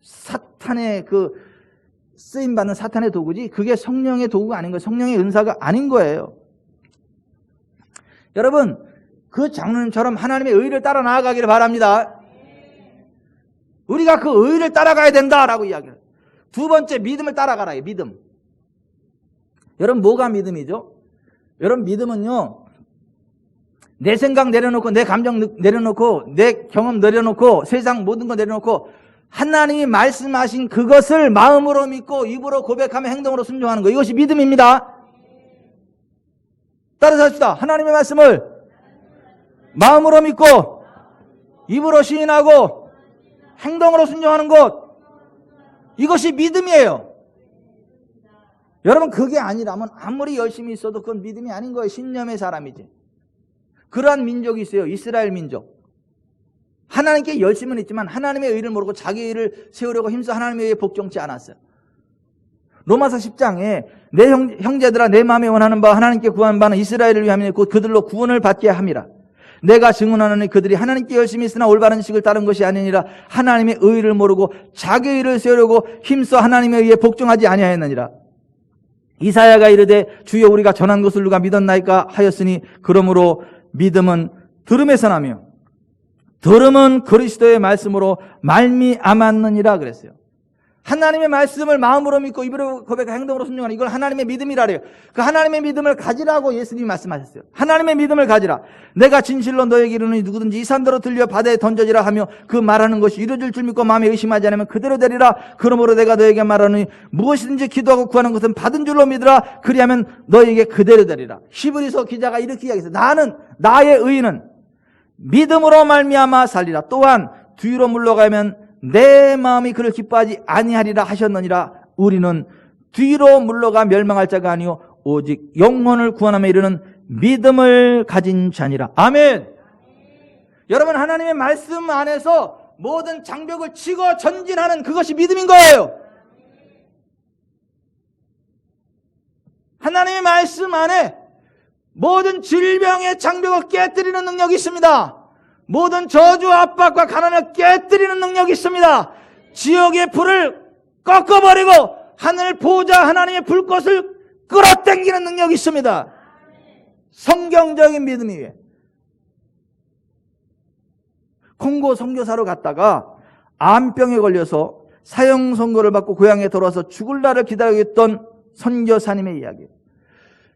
사탄의 그 쓰임받는 사탄의 도구지 그게 성령의 도구가 아닌 거예요. 성령의 은사가 아닌 거예요. 여러분, 그 장로님처럼 하나님의 의를 따라 나아가기를 바랍니다. 우리가 그 의를 따라가야 된다라고 이야기해요. 두 번째, 믿음을 따라가라. 믿음. 여러분, 뭐가 믿음이죠? 여러분, 믿음은요, 내 생각 내려놓고 내 감정 내려놓고 내 경험 내려놓고 세상 모든 거 내려놓고 하나님이 말씀하신 그것을 마음으로 믿고 입으로 고백하며 행동으로 순종하는 거, 이것이 믿음입니다. 따라서 합시다. 하나님의 말씀을 마음으로 믿고 입으로 시인하고 행동으로 순종하는 것, 이것이 믿음이에요. 여러분, 그게 아니라면 아무리 열심히 있어도 그건 믿음이 아닌 거예요. 신념의 사람이지. 그러한 민족이 있어요. 이스라엘 민족. 하나님께 열심은 있지만 하나님의 의를 모르고 자기 의를 세우려고 힘써 하나님의 의에 복종치 않았어요. 로마서 10장에 내 형제들아 내 마음에 원하는 바 하나님께 구하는 바는 이스라엘을 위함이니 곧 그들로 구원을 받게 함이라. 내가 증언하노니 그들이 하나님께 열심히 있으나 올바른 식을 따른 것이 아니니라. 하나님의 의를 모르고 자기 의를 세우려고 힘써 하나님의 의에 복종하지 아니하였느니라. 이사야가 이르되 주여 우리가 전한 것을 누가 믿었나이까 하였으니 그러므로 믿음은 들음에서 나며 들음은 그리스도의 말씀으로 말미암았느니라 그랬어요. 하나님의 말씀을 마음으로 믿고 입으로 고백하고 행동으로 순종하는 이걸 하나님의 믿음이라 그래요. 그 하나님의 믿음을 가지라고 예수님이 말씀하셨어요. 하나님의 믿음을 가지라. 내가 진실로 너에게 이르노니 누구든지 이 산더러 들려 바다에 던져지라 하며 그 말하는 것이 이루어질 줄 믿고 마음에 의심하지 않으면 그대로 되리라. 그러므로 내가 너에게 말하노니 무엇이든지 기도하고 구하는 것은 받은 줄로 믿으라. 그리하면 너에게 그대로 되리라. 히브리서 기자가 이렇게 이야기했어요. 나의 의인은 믿음으로 말미암아 살리라. 또한 뒤로 물러가면 내 마음이 그를 기뻐하지 아니하리라 하셨느니라. 우리는 뒤로 물러가 멸망할 자가 아니요 오직 영혼을 구원함에 이르는 믿음을 가진 자니라. 아멘. 여러분, 하나님의 말씀 안에서 모든 장벽을 치고 전진하는 그것이 믿음인 거예요. 하나님의 말씀 안에 모든 질병의 장벽을 깨뜨리는 능력이 있습니다. 모든 저주와 압박과 가난을 깨뜨리는 능력이 있습니다. 지옥의 불을 꺾어버리고 하늘 보좌 하나님의 불꽃을 끌어당기는 능력이 있습니다. 성경적인 믿음이에요. 콩고 선교사로 갔다가 암병에 걸려서 사형 선고를 받고 고향에 돌아와서 죽을 날을 기다리고 있던 선교사님의 이야기예요.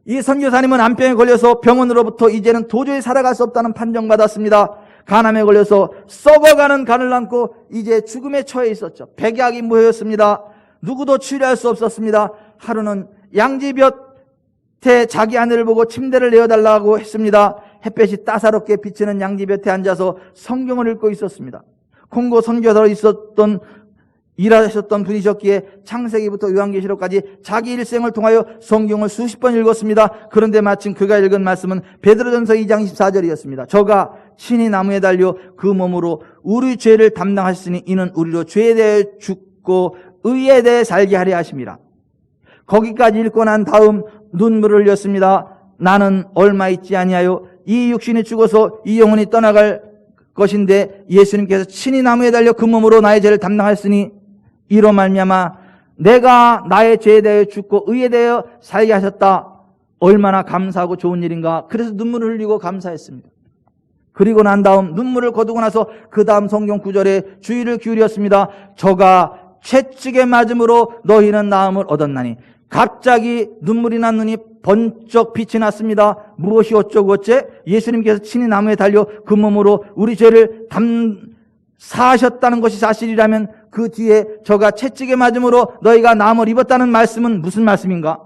이 선교사님은 암병에 걸려서 병원으로부터 이제는 도저히 살아갈 수 없다는 판정받았습니다. 간암에 걸려서 썩어가는 간을 안고 이제 죽음에 처해 있었죠. 백약이 무효였습니다. 누구도 치료할 수 없었습니다. 하루는 양지볕에 자기 아내를 보고 침대를 내어달라고 했습니다. 햇볕이 따사롭게 비치는 양지볕에 앉아서 성경을 읽고 있었습니다. 콩고 선교사로 일하셨던 분이셨기에 창세기부터 요한계시록까지 자기 일생을 통하여 성경을 수십 번 읽었습니다. 그런데 마침 그가 읽은 말씀은 베드로전서 2장 24절이었습니다. 저가 친히 나무에 달려 그 몸으로 우리 죄를 담당하셨으니 이는 우리로 죄에 대해 죽고 의에 대해 살게 하려 하심이라. 거기까지 읽고 난 다음 눈물을 흘렸습니다. 나는 얼마 있지 아니하여 이 육신이 죽어서 이 영혼이 떠나갈 것인데 예수님께서 친히 나무에 달려 그 몸으로 나의 죄를 담당하셨으니 이로 말미암아 내가 나의 죄에 대해 죽고 의에 대해 살게 하셨다. 얼마나 감사하고 좋은 일인가. 그래서 눈물을 흘리고 감사했습니다. 그리고 난 다음 눈물을 거두고 나서 그 다음 성경 구절에 주의를 기울였습니다. 저가 채찍에 맞음으로 너희는 나음을 얻었나니. 갑자기 눈물이 난 눈이 번쩍 빛이 났습니다. 무엇이 어쩌고 어째? 예수님께서 친히 나무에 달려 그 몸으로 우리 죄를 사하셨다는 것이 사실이라면 그 뒤에 저가 채찍에 맞음으로 너희가 나음을 입었다는 말씀은 무슨 말씀인가?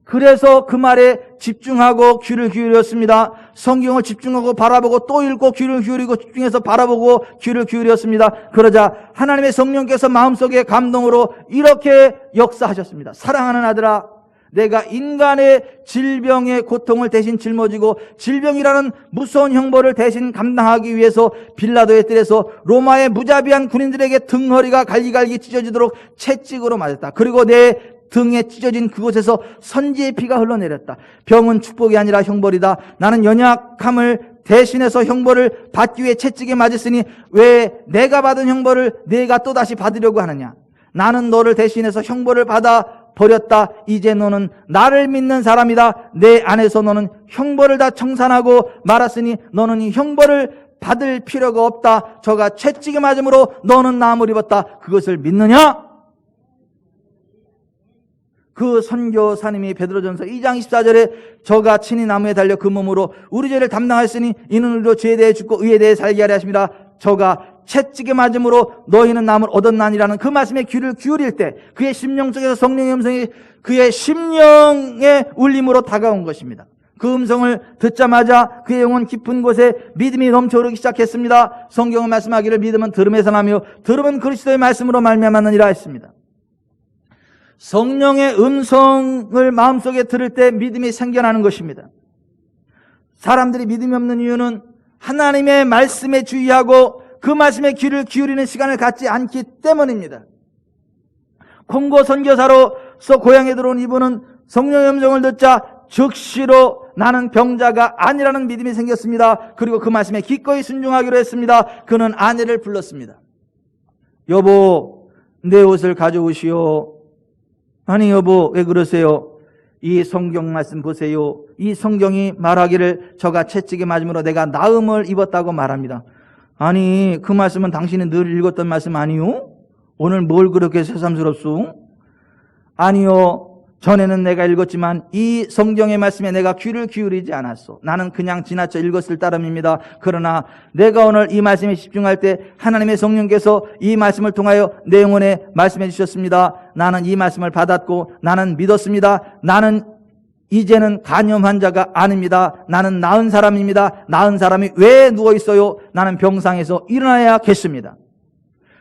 그래서 그 말에 집중하고 귀를 기울였습니다. 성경을 집중하고 바라보고 또 읽고 귀를 기울이고 집중해서 바라보고 귀를 기울였습니다. 그러자 하나님의 성령께서 마음속에 감동으로 이렇게 역사하셨습니다. 사랑하는 아들아, 내가 인간의 질병의 고통을 대신 짊어지고 질병이라는 무서운 형벌을 대신 감당하기 위해서 빌라도의 뜰에서 로마의 무자비한 군인들에게 등허리가 갈기갈기 찢어지도록 채찍으로 맞았다. 그리고 내 등에 찢어진 그곳에서 선지의 피가 흘러내렸다. 병은 축복이 아니라 형벌이다. 나는 연약함을 대신해서 형벌을 받기 위해 채찍에 맞았으니 왜 내가 받은 형벌을 네가 또다시 받으려고 하느냐? 나는 너를 대신해서 형벌을 받아 버렸다. 이제 너는 나를 믿는 사람이다. 내 안에서 너는 형벌을 다 청산하고 말았으니 너는 이 형벌을 받을 필요가 없다. 저가 채찍에 맞음으로 너는 나음을 입었다. 그것을 믿느냐? 그 선교사님이 베드로전서 2장 24절에 저가 친히 나무에 달려 그 몸으로 우리 죄를 담당하였으니 이는 우리로 죄에 대해 죽고 의에 대해 살게 하려 하십니다. 저가 채찍에 맞음으로 너희는 나음을 얻었나니라는 그 말씀에 귀를 기울일 때 그의 심령 속에서 성령의 음성이 그의 심령의 울림으로 다가온 것입니다. 그 음성을 듣자마자 그의 영혼 깊은 곳에 믿음이 넘쳐오르기 시작했습니다. 성경은 말씀하기를 믿음은 들음에서 나며 들음은 그리스도의 말씀으로 말미암았느니라 했습니다. 성령의 음성을 마음속에 들을 때 믿음이 생겨나는 것입니다. 사람들이 믿음이 없는 이유는 하나님의 말씀에 주의하고 그 말씀에 귀를 기울이는 시간을 갖지 않기 때문입니다. 콩고 선교사로서 고향에 들어온 이분은 성령의 음성을 듣자 즉시로 나는 병자가 아니라는 믿음이 생겼습니다. 그리고 그 말씀에 기꺼이 순종하기로 했습니다. 그는 아내를 불렀습니다. 여보, 내 옷을 가져오시오. 아니 여보, 왜 그러세요? 이 성경 말씀 보세요. 이 성경이 말하기를 저가 채찍에 맞음으로 내가 나음을 입었다고 말합니다. 아니 그 말씀은 당신이 늘 읽었던 말씀 아니요? 오늘 뭘 그렇게 새삼스럽소? 아니요, 전에는 내가 읽었지만 이 성경의 말씀에 내가 귀를 기울이지 않았소. 나는 그냥 지나쳐 읽었을 따름입니다. 그러나 내가 오늘 이 말씀에 집중할 때 하나님의 성령께서 이 말씀을 통하여 내 영혼에 말씀해 주셨습니다. 나는 이 말씀을 받았고 나는 믿었습니다. 나는 이제는 간염 환자가 아닙니다. 나는 나은 사람입니다. 나은 사람이 왜 누워있어요? 나는 병상에서 일어나야겠습니다.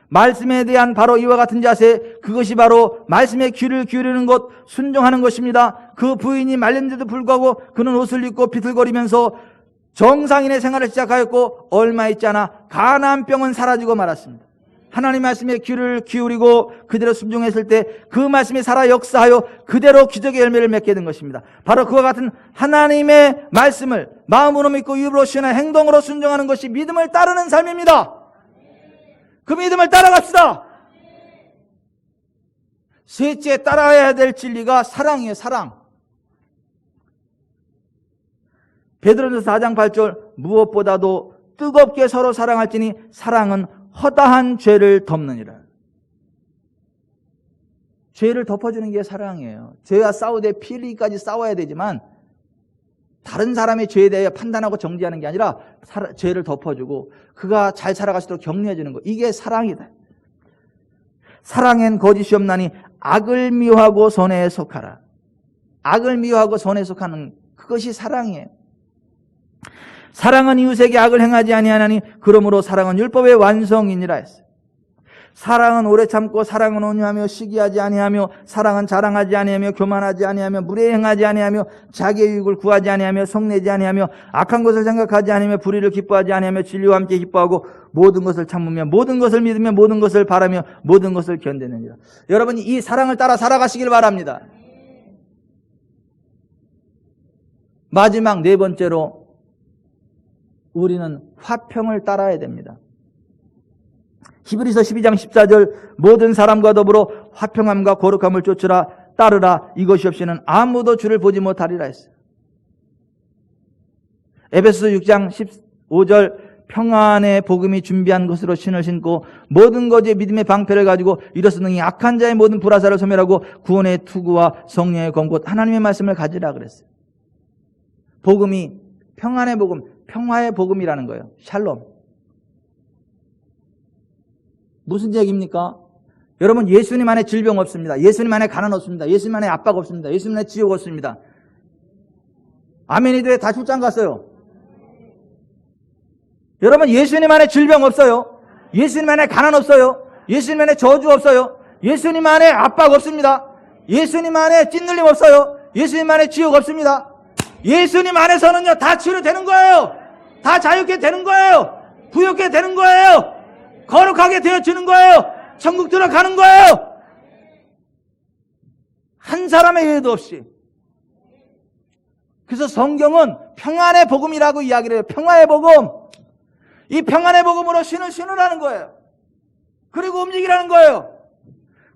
말씀에 대한 바로 이와 같은 자세, 그것이 바로 말씀에 귀를 기울이는 것, 순종하는 것입니다. 그 부인이 말렸는데도 불구하고 그는 옷을 입고 비틀거리면서 정상인의 생활을 시작하였고 얼마 있지 않아 가나안병은 사라지고 말았습니다. 하나님 말씀에 귀를 기울이고 그대로 순종했을 때 그 말씀이 살아 역사하여 그대로 기적의 열매를 맺게 된 것입니다. 바로 그와 같은 하나님의 말씀을 마음으로 믿고 입으로 시인하여 행동으로 순종하는 것이 믿음을 따르는 삶입니다. 그 믿음을 따라갑시다. 셋째, 따라야 될 진리가 사랑이에요. 사랑. 베드로전서 4장 8절, 무엇보다도 뜨겁게 서로 사랑할지니 사랑은 허다한 죄를 덮느니라. 죄를 덮어주는 게 사랑이에요. 죄와 싸우되 피 흘리기까지 싸워야 되지만 다른 사람의 죄에 대해 판단하고 정죄하는 게 아니라 죄를 덮어주고 그가 잘 살아갈 수 있도록 격려해 주는 거, 이게 사랑이다. 사랑엔 거짓이 없나니 악을 미워하고 선에 속하라. 악을 미워하고 선에 속하는 그것이 사랑이에요. 사랑은 이웃에게 악을 행하지 아니하나니 그러므로 사랑은 율법의 완성이니라 했어요. 사랑은 오래 참고 사랑은 온유하며 시기하지 아니하며 사랑은 자랑하지 아니하며 교만하지 아니하며 무례 행하지 아니하며 자기의 유익을 구하지 아니하며 성내지 아니하며 악한 것을 생각하지 아니하며 불의를 기뻐하지 아니하며 진리와 함께 기뻐하고 모든 것을 참으며 모든 것을 믿으며 모든 것을 바라며 모든 것을 견디느니라. 여러분, 이 사랑을 따라 살아가시길 바랍니다. 마지막 네 번째로 우리는 화평을 따라야 됩니다. 히브리서 12장 14절, 모든 사람과 더불어 화평함과 거룩함을 쫓으라, 따르라. 이것이 없이는 아무도 주를 보지 못하리라 했어요. 에베소서 6장 15절, 평안의 복음이 준비한 것으로 신을 신고 모든 것의 믿음의 방패를 가지고 이로써 능히 악한 자의 모든 불화살을 소멸하고 구원의 투구와 성령의 검곧 하나님의 말씀을 가지라 그랬어요. 복음이 평안의 복음, 평화의 복음이라는 거예요. 샬롬. 무슨 얘기입니까? 여러분, 예수님 안에 질병 없습니다. 예수님 안에 가난 없습니다. 예수님 안에 압박 없습니다. 예수님 안에 지옥 없습니다. 아멘이들 다 출장 갔어요. 여러분, 예수님 안에 질병 없어요. 예수님 안에 가난 없어요. 예수님 안에 저주 없어요. 예수님 안에 압박 없습니다. 예수님 안에 찐눌림 없어요. 예수님 안에 지옥 없습니다. 예수님 안에서는요, 다 치료되는 거예요. 다 자유케 되는 거예요. 부유케 되는 거예요. 거룩하게 되어지는 거예요. 천국 들어가는 거예요. 한 사람의 예외도 없이. 그래서 성경은 평안의 복음이라고 이야기를 해요. 평화의 복음. 이 평안의 복음으로 신을 신으라는 거예요. 그리고 움직이라는 거예요.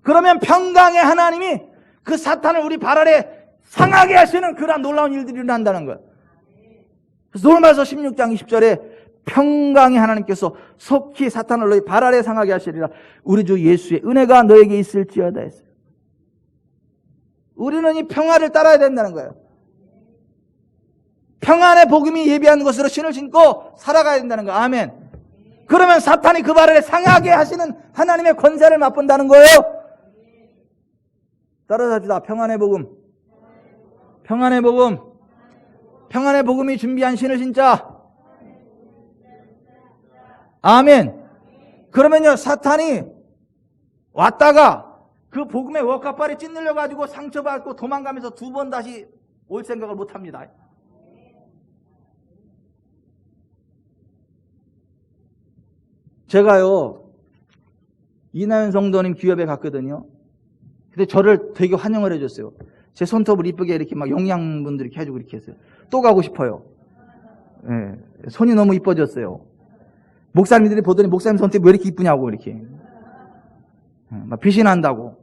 그러면 평강의 하나님이 그 사탄을 우리 발 아래 상하게 하시는 그러한 놀라운 일들이 일어난다는 거예요. 그래서 로마서 16장 20절에 평강의 하나님께서 속히 사탄을 너희 발 아래 상하게 하시리라. 우리 주 예수의 은혜가 너에게 있을지어다 했어요. 우리는 이 평화를 따라야 된다는 거예요. 평안의 복음이 예비한 것으로 신을 신고 살아가야 된다는 거예요. 아멘. 그러면 사탄이 그 발 아래 상하게 하시는 하나님의 권세를 맛본다는 거예요. 따라잡시다. 평안의 복음. 평안의 복음. 평안의 복음이 준비한 신을 신자. 아멘. 그러면요, 사탄이 왔다가 그 복음의 웍카발에 찢눌려가지고 상처받고 도망가면서 두 번 다시 올 생각을 못 합니다. 제가요, 이나연 성도님 기업에 갔거든요. 근데 저를 되게 환영을 해줬어요. 제 손톱을 이쁘게 이렇게 막 영양분들 이렇게 해주고 이렇게 했어요. 또 가고 싶어요. 예, 손이 너무 이뻐졌어요. 목사님들이 보더니 목사님 손톱이 왜 이렇게 이쁘냐고 이렇게. 막 빛이 난다고.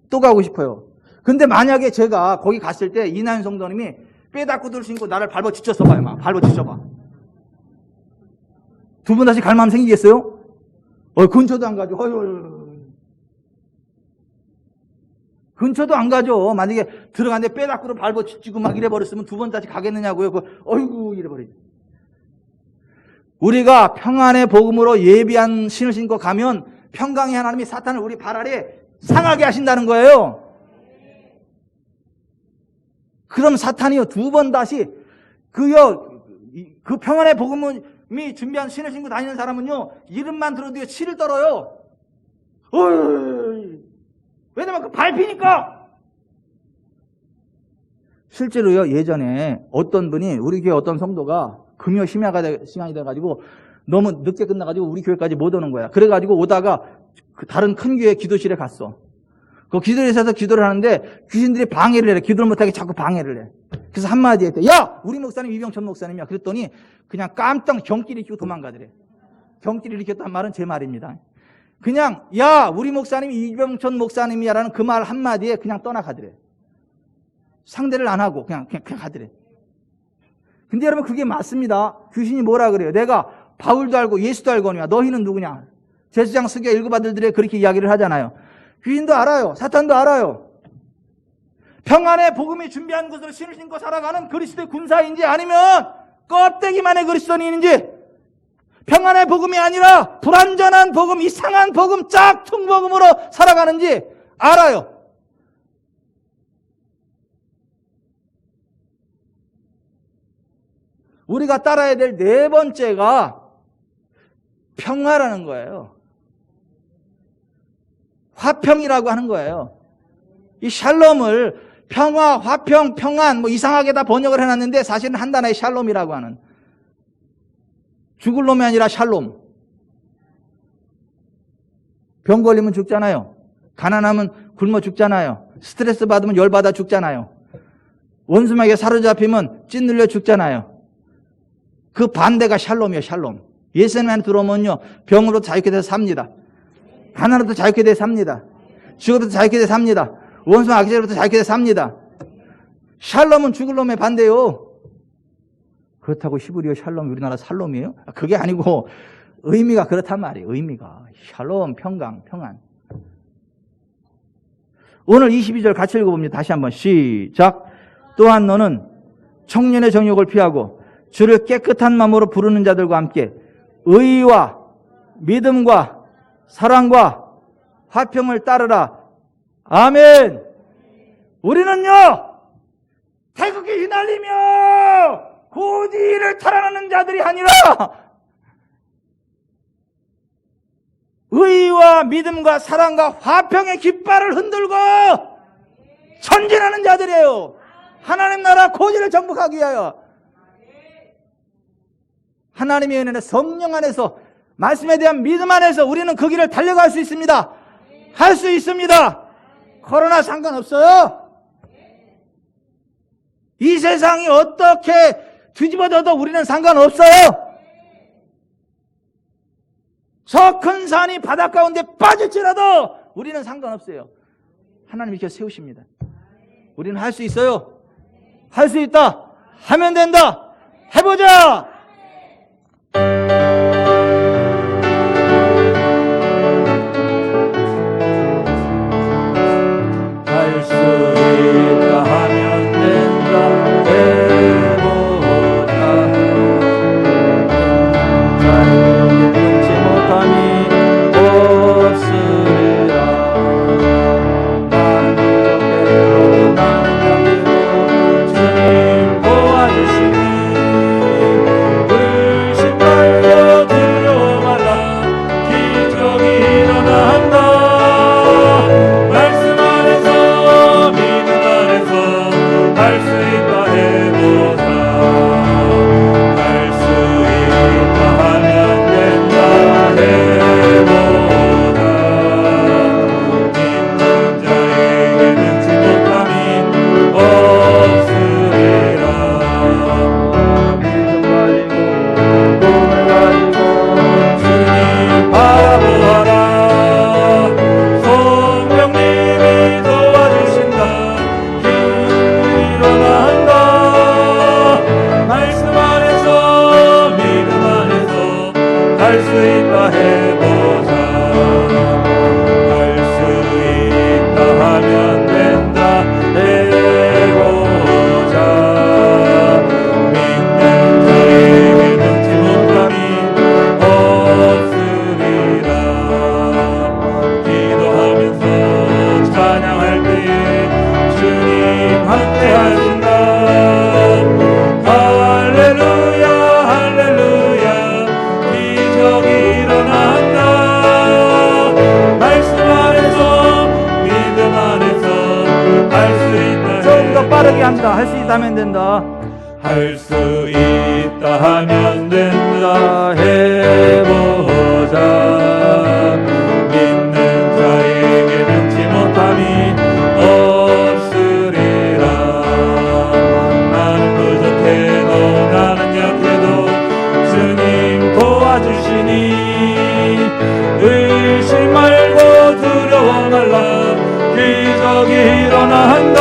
또 가고 싶어요. 근데 만약에 제가 거기 갔을 때 이나연 성도님이 빼닫고들 신고 나를 밟아 지쳤어봐요. 막 밟아 지쳐봐. 두 분 다시 갈 마음 생기겠어요? 근처도 안 가죠. 근처도 안 가죠. 만약에 들어갔는데 빼닫고를 밟아 지치고 막 이래버렸으면 두 번 다시 가겠느냐고요. 어이구 이래버리죠. 우리가 평안의 복음으로 예비한 신을 신고 가면 평강의 하나님이 사탄을 우리 발 아래 상하게 하신다는 거예요. 그럼 사탄이요, 두 번 다시 그 평안의 복음이 준비한 신을 신고 다니는 사람은요, 이름만 들어도 치를 떨어요. 왜냐면 그 밟히니까. 실제로요, 예전에 어떤 분이 우리 교회 어떤 성도가 금요 시간이 돼가지고 너무 늦게 끝나가지고 우리 교회까지 못 오는 거야. 그래가지고 오다가 그 다른 큰 교회 기도실에 갔어. 그 기도실에서 기도를 하는데 귀신들이 방해를 해. 기도를 못하게 자꾸 방해를 해. 그래서 한마디 했대. 야! 우리 목사님 이병천 목사님이야. 그랬더니 그냥 깜짝 경기를 일으키고 도망가더래. 경기를 일으켰단 말은 제 말입니다. 그냥 야! 우리 목사님이 이병천 목사님이야 라는 그 말 한마디에 그냥 떠나가더래. 상대를 안 하고 그냥 가더래. 근데 여러분 그게 맞습니다. 귀신이 뭐라 그래요? 내가 바울도 알고 예수도 알거니와 너희는 누구냐? 제사장 스게 일곱 아들들에 그렇게 이야기를 하잖아요. 귀신도 알아요. 사탄도 알아요. 평안의 복음이 준비한 것으로 신을 신고 살아가는 그리스도의 군사인지 아니면 껍데기만의 그리스도인인지, 평안의 복음이 아니라 불완전한 복음, 이상한 복음, 짝퉁 복음으로 살아가는지 알아요. 우리가 따라야 될 네 번째가 평화라는 거예요. 화평이라고 하는 거예요. 이 샬롬을 평화, 화평, 평안 뭐 이상하게 다 번역을 해놨는데 사실은 한 단어의 샬롬이라고 하는, 죽을 놈이 아니라 샬롬. 병 걸리면 죽잖아요. 가난하면 굶어 죽잖아요. 스트레스 받으면 열받아 죽잖아요. 원수에게 사로잡히면 찐눌려 죽잖아요. 그 반대가 샬롬이에요. 샬롬. 예수님한테 들어오면요, 병으로도 자유케 돼서 삽니다. 가난으로도 자유케 돼서 삽니다. 죽어도 자유케 돼서 삽니다. 원수 악제로부터 자유케 돼서 삽니다. 샬롬은 죽을 놈의 반대요. 그렇다고 히브리어 샬롬이 우리나라 살롬이에요? 그게 아니고 의미가 그렇단 말이에요. 의미가 샬롬, 평강, 평안. 오늘 22절 같이 읽어봅니다. 다시 한번 시작. 또한 너는 청년의 정욕을 피하고 주를 깨끗한 마음으로 부르는 자들과 함께 의와 믿음과 사랑과 화평을 따르라. 아멘. 우리는요, 태극기 휘날리며 고지를 탈환하는 자들이 아니라 의와 믿음과 사랑과 화평의 깃발을 흔들고 전진하는 자들이에요. 하나님 나라 고지를 정복하기 위하여. 하나님의 은혜는 성령 안에서, 말씀에 대한 믿음 안에서 우리는 그 길을 달려갈 수 있습니다. 할 수 있습니다. 코로나 상관없어요. 이 세상이 어떻게 뒤집어져도 우리는 상관없어요. 저 큰 산이 바닷 가운데 빠질지라도 우리는 상관없어요. 하나님이 이렇게 세우십니다. 우리는 할 수 있어요. 할 수 있다. 하면 된다. 해보자. 할 수 있다 하면 된다. 해보자. 자유롭게 끊지 못함이 없으리라. 나는 부족해도 나는 약해도 주님 도와주시니 빠르게 합니다. 할 수 있다면 된다. 할 수 있다 하면 된다 해보자. 믿는 자에게 능치 못함이 없으리라. 나는 부족해도 나는 약해도 주님 도와주시니 의심 말고 두려워 말라. 기적이 일어난다.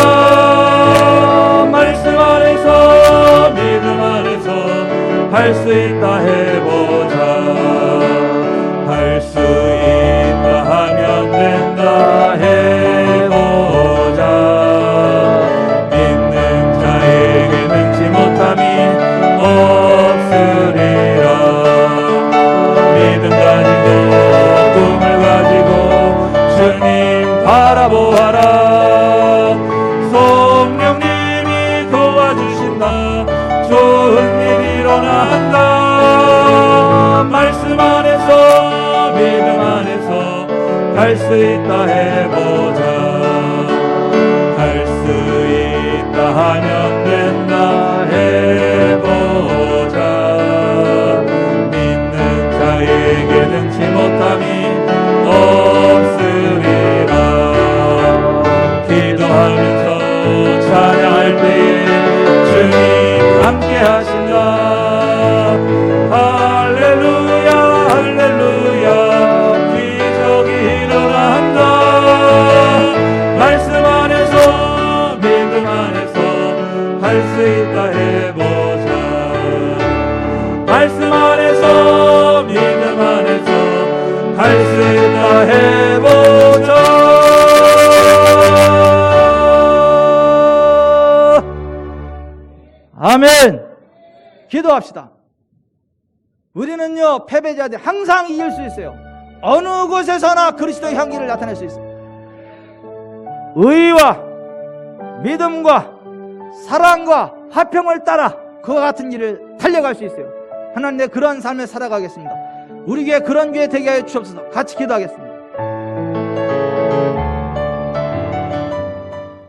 말씀 안에서 믿음 안에서 할 수 있다 해보자. 할 수 있다 하면 된다 해보자. 믿는 자에게 능치 못함이 없으리라. 믿음 가지고 꿈을 가지고 주님 바라보아라. 성령님이 도와주신다. 좋은 일 일어난다. 말씀 안에서 믿음 안에서 할 수 있다 해보자. 할 수 있다 하면 된다 해보자. 믿는 자에게 능치 못함이 없으리라. 기도하면서 찬양할 때에 주님 함께 하신다. 할렐루야 할렐루야. 기적이 일어난다. 말씀 안에서 믿음 안에서 할 수 있다 해보자. 말씀 안에서 믿음 안에서 할 수 있다 해보자. 아멘. 기도합시다. 우리는요, 패배자들 항상 이길 수 있어요. 어느 곳에서나 그리스도의 향기를 나타낼 수 있어요. 의와 믿음과 사랑과 화평을 따라 그와 같은 길을 달려갈 수 있어요. 하나님, 내 그런 삶을 살아가겠습니다. 우리에게 그런 교회 되게 하여 주옵소서. 같이 기도하겠습니다.